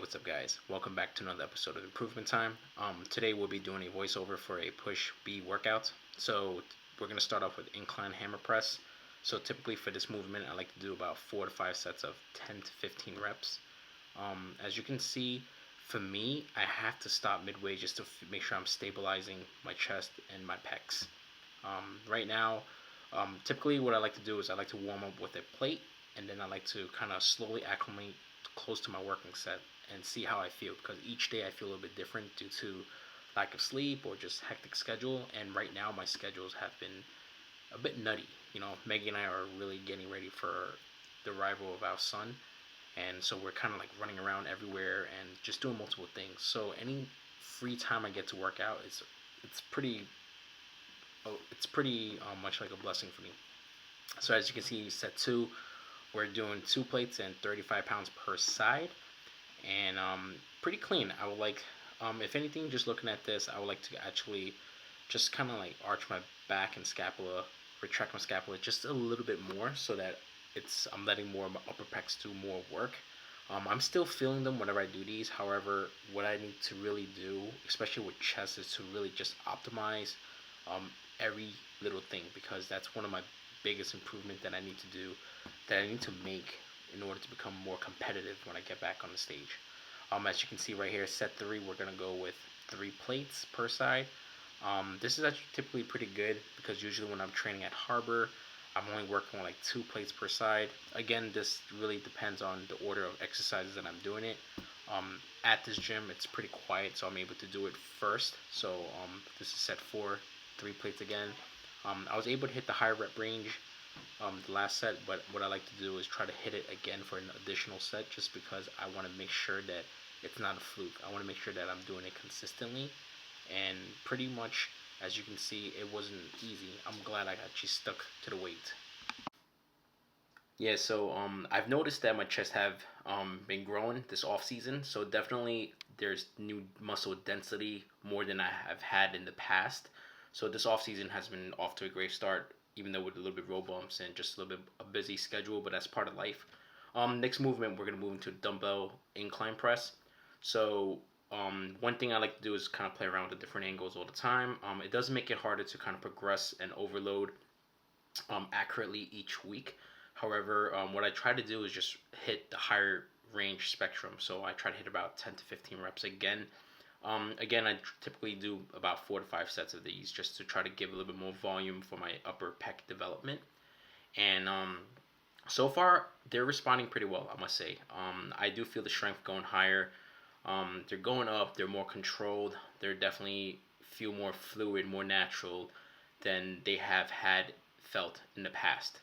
what's up guys? Welcome back to another episode of Improvement Time. Today we'll be doing a voiceover for a push B workout. So we're going to start off with incline hammer press. So typically for this movement I like to do about 4 to 5 sets of 10 to 15 reps. As you can see, for me I have to stop midway just to make sure I'm stabilizing my chest and my pecs. Right now, typically what I like to do is I like to warm up with a plate, and then I like to kind of slowly acclimate close to my working set and see how I feel, because each day I feel a little bit different due to lack of sleep or just hectic schedule. And right now my schedules have been a bit nutty. Maggie and I are really getting ready for the arrival of our son, and so we're kind of like running around everywhere and just doing multiple things. So any free time I get to work out, it's pretty much like a blessing for me. So as you can see, set 2, we're doing 2 plates and 35 pounds per side, and pretty clean. I would like, if anything, just looking at this, I would like to actually just kind of like arch my back and scapula, retract my scapula just a little bit more, so that I'm letting more of my upper pecs do more work. I'm still feeling them whenever I do these. However, what I need to really do, especially with chest, is to really just optimize every little thing, because that's one of my biggest improvement that I need to do, that I need to make in order to become more competitive when I get back on the stage. As you can see right here, set 3, we're gonna go with 3 plates per side. This is actually typically pretty good, because usually when I'm training at Harbor, I'm only working on like 2 plates per side. Again, this really depends on the order of exercises that I'm doing it. At this gym, it's pretty quiet, so I'm able to do it first. So this is set 4, 3 plates again. I was able to hit the higher rep range the last set, but what I like to do is try to hit it again for an additional set, just because I want to make sure that it's not a fluke. I want to make sure that I'm doing it consistently, and pretty much, as you can see, it wasn't easy. I'm glad I actually stuck to the weight. Yeah, so I've noticed that my chest have been growing this off season, so definitely there's new muscle density more than I have had in the past. So this off season has been off to a great start, even though with a little bit road bumps and just a little bit a busy schedule, but that's part of life. Next movement, we're gonna move into dumbbell incline press. So one thing I like to do is kind of play around with the different angles all the time. It does make it harder to kind of progress and overload accurately each week. However, what I try to do is just hit the higher range spectrum. So I try to hit about 10 to 15 reps again. Again, I typically do about 4 to 5 sets of these, just to try to give a little bit more volume for my upper pec development. And so far, they're responding pretty well, I must say. I do feel the strength going higher. They're going up. They're more controlled. They're definitely feel more fluid, more natural than they have had felt in the past.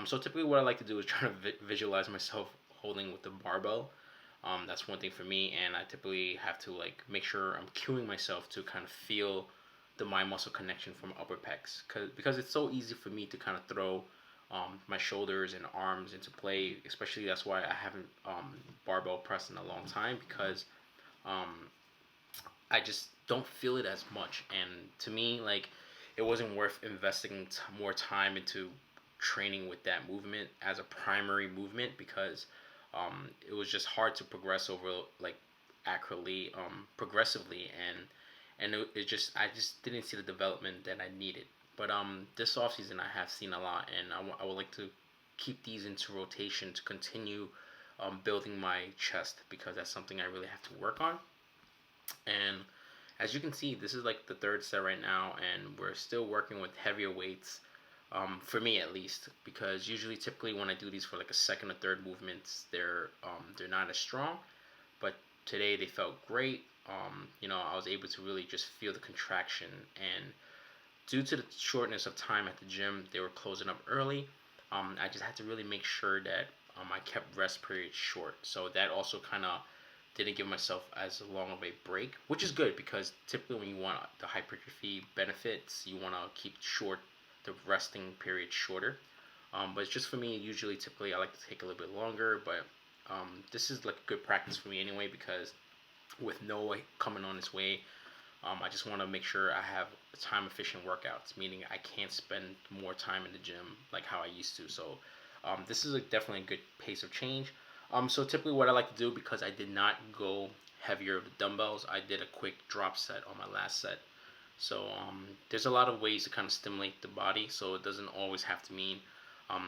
So typically what I like to do is try to visualize myself holding with the barbell. That's one thing for me, and I typically have to like make sure I'm cueing myself to kind of feel the mind muscle connection from upper pecs, because it's so easy for me to kind of throw my shoulders and arms into play. Especially that's why I haven't barbell pressed in a long time, because I just don't feel it as much, and to me, like, it wasn't worth investing more time into training with that movement as a primary movement, because it was just hard to progress over like accurately, progressively, and I just didn't see the development that I needed. But this off season I have seen a lot, and I would like to keep these into rotation to continue building my chest, because that's something I really have to work on. And as you can see, this is like the 3rd set right now, and we're still working with heavier weights. For me at least, because usually typically when I do these for like a 2nd or 3rd movements, they're not as strong, but today they felt great. I was able to really just feel the contraction, and due to the shortness of time at the gym, they were closing up early. I just had to really make sure that I kept rest periods short, so that also kind of didn't give myself as long of a break, which is good, because typically when you want the hypertrophy benefits, you want to keep the resting period shorter. But it's just for me, usually typically I like to take a little bit longer, but this is like good practice for me anyway, because with Noah coming on his way, I just want to make sure I have time efficient workouts, meaning I can't spend more time in the gym like how I used to. So this is definitely a good pace of change. So typically what I like to do, because I did not go heavier with the dumbbells, I did a quick drop set on my last set. So there's a lot of ways to kind of stimulate the body, so it doesn't always have to mean,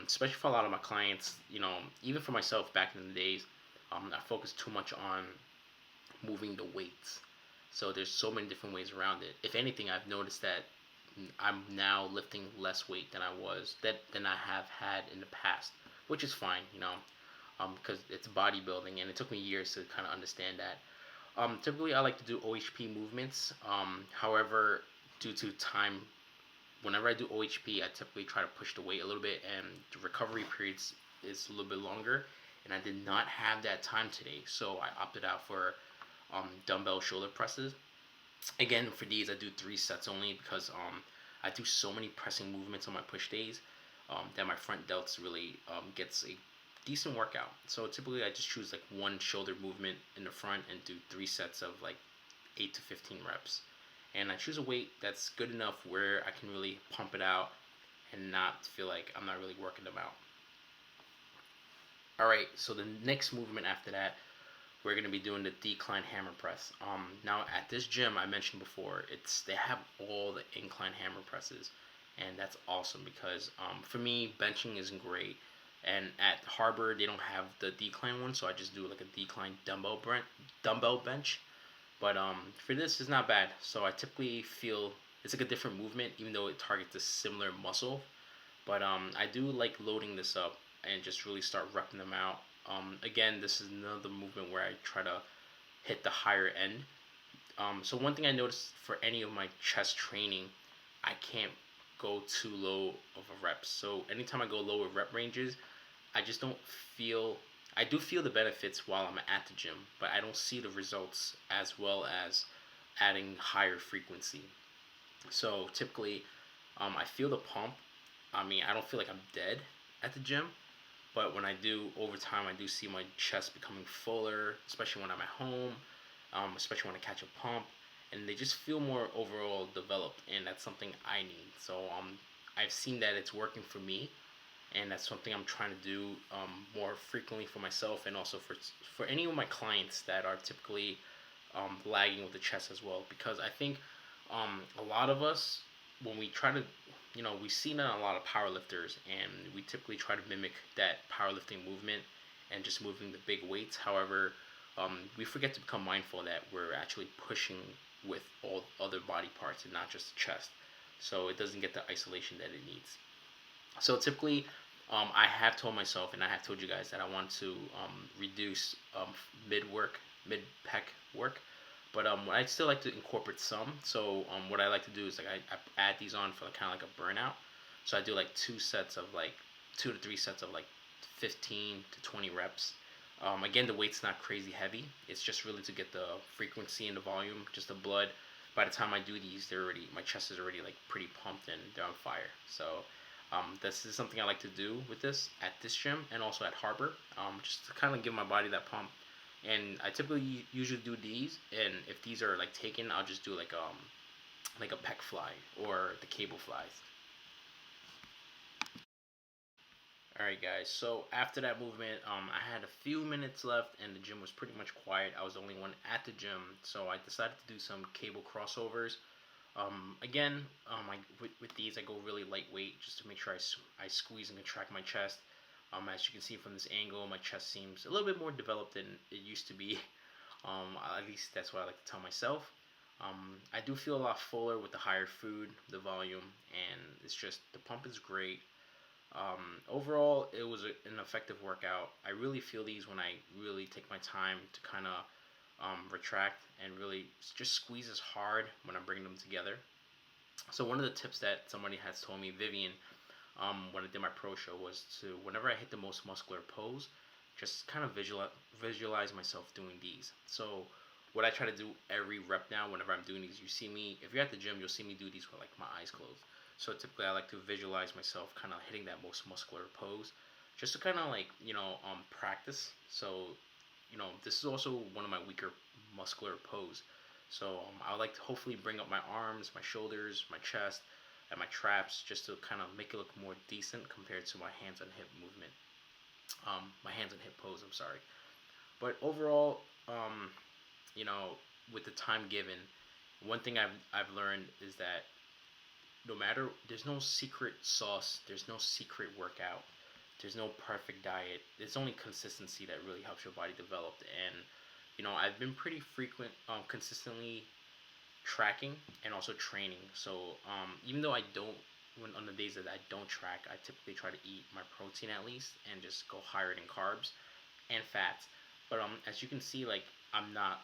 especially for a lot of my clients, even for myself back in the days, I focused too much on moving the weights. So there's so many different ways around it. If anything, I've noticed that I'm now lifting less weight than I have had in the past, which is fine, because it's bodybuilding, and it took me years to kind of understand that. Typically, I like to do OHP movements. However, due to time, whenever I do OHP, I typically try to push the weight a little bit, and the recovery periods is a little bit longer. And I did not have that time today, so I opted out for dumbbell shoulder presses. Again, for these, I do 3 sets only, because I do so many pressing movements on my push days that my front delts really gets a decent workout. So typically I just choose like one shoulder movement in the front and do 3 sets of like 8 to 15 reps. And I choose a weight that's good enough where I can really pump it out and not feel like I'm not really working them out. Alright, so the next movement after that, we're going to be doing the decline hammer press. Now at this gym, I mentioned before, they have all the incline hammer presses, and that's awesome because for me, benching isn't great. And at Harbor, they don't have the decline one, so I just do like a decline dumbbell bench. But for this, it's not bad. So I typically feel it's like a different movement, even though it targets a similar muscle. But I do like loading this up and just really start repping them out. Again, this is another movement where I try to hit the higher end. So one thing I noticed for any of my chest training, I can't go too low of a reps. So anytime I go lower rep ranges, I just don't feel. I do feel the benefits while I'm at the gym, but I don't see the results as well as adding higher frequency. So typically, I feel the pump. I mean, I don't feel like I'm dead at the gym, but when I do, over time, I do see my chest becoming fuller, especially when I'm at home, especially when I catch a pump, and they just feel more overall developed, and that's something I need. So I've seen that it's working for me, and that's something I'm trying to do more frequently for myself, and also for any of my clients that are typically lagging with the chest as well. Because I think a lot of us, when we try to, we've seen a lot of powerlifters, and we typically try to mimic that powerlifting movement and just moving the big weights. However, we forget to become mindful that we're actually pushing with all other body parts and not just the chest, so it doesn't get the isolation that it needs. So typically, I have told myself, and I have told you guys, that I want to reduce mid pec work, but I still like to incorporate some. So what I like to do is like I add these on for kind of like a burnout. So I do like 2 to 3 sets of like 15 to 20 reps. Again, the weight's not crazy heavy. It's just really to get the frequency and the volume, just the blood. By the time I do these, my chest is already like pretty pumped and they're on fire. So this is something I like to do with this at this gym and also at Harbor, just to kind of give my body that pump. And I typically usually do these, and if these are like taken, I'll just do like a pec fly or the cable flies. Alright guys, so after that movement, I had a few minutes left and the gym was pretty much quiet. I was the only one at the gym, so I decided to do some cable crossovers. Again, with these, I go really lightweight just to make sure I squeeze and contract my chest. As you can see from this angle, my chest seems a little bit more developed than it used to be. At least that's what I like to tell myself. I do feel a lot fuller with the higher food, the volume, and it's just, the pump is great. Overall, it was an effective workout. I really feel these when I really take my time to kind of retract and really just squeeze as hard when I'm bringing them together. So one of the tips that somebody has told me, Vivian, when I did my pro show, was to, whenever I hit the most muscular pose, just kind of visualize myself doing these. So what I try to do every rep now, whenever I'm doing these, you see me, if you're at the gym, you'll see me do these with like my eyes closed. So typically I like to visualize myself kind of hitting that most muscular pose, just to kind of like, practice. So, this is also one of my weaker muscular pose. So I would like to hopefully bring up my arms, my shoulders, my chest, and my traps, just to kind of make it look more decent compared to my hands and hip movement. My hands on hip pose. I'm sorry. But overall, you know, with the time given, one thing I've learned is that no matter, there's no secret sauce, there's no secret workout, there's no perfect diet. It's only consistency that really helps your body develop. And you know, I've been pretty frequent, consistently tracking and also training. So even though I don't, when on the days that I don't track, I typically try to eat my protein at least and just go higher in carbs and fats. But as you can see, like I'm not.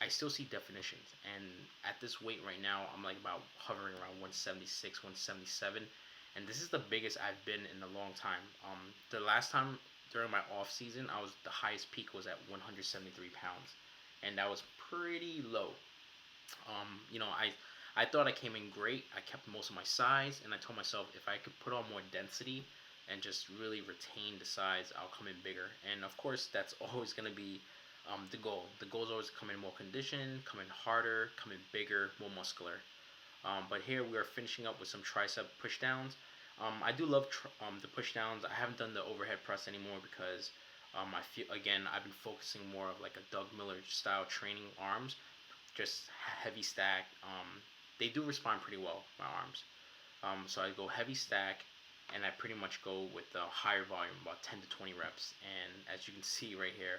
I still see definitions, and at this weight right now, I'm like about hovering around 176, 177, and this is the biggest I've been in a long time. The last time during my off season, I was the highest peak was at 173 pounds, and that was pretty low. You know, I thought I came in great. I kept most of my size, and I told myself if I could put on more density and just really retain the size, I'll come in bigger. And of course, that's always going to be the goal. The goal is always to come in more conditioned, come in harder, come in bigger, more muscular. But here we are finishing up with some tricep push downs. I do love the push downs. I haven't done the overhead press anymore because I feel again I've been focusing more of like a Doug Miller style training arms, just heavy stack. They do respond pretty well, my arms. So I go heavy stack, and I pretty much go with a higher volume, about 10 to 20 reps. And as you can see right here,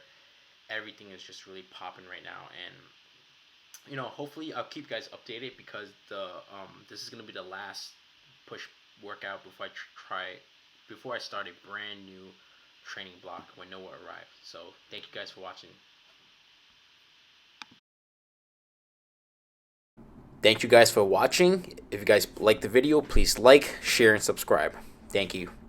everything is just really popping right now. And you know, hopefully I'll keep you guys updated because the this is gonna be the last push workout before I start a brand new training block when Noah arrives. So thank you guys for watching. Thank you guys for watching. If you guys like the video, please like, share, and subscribe. Thank you.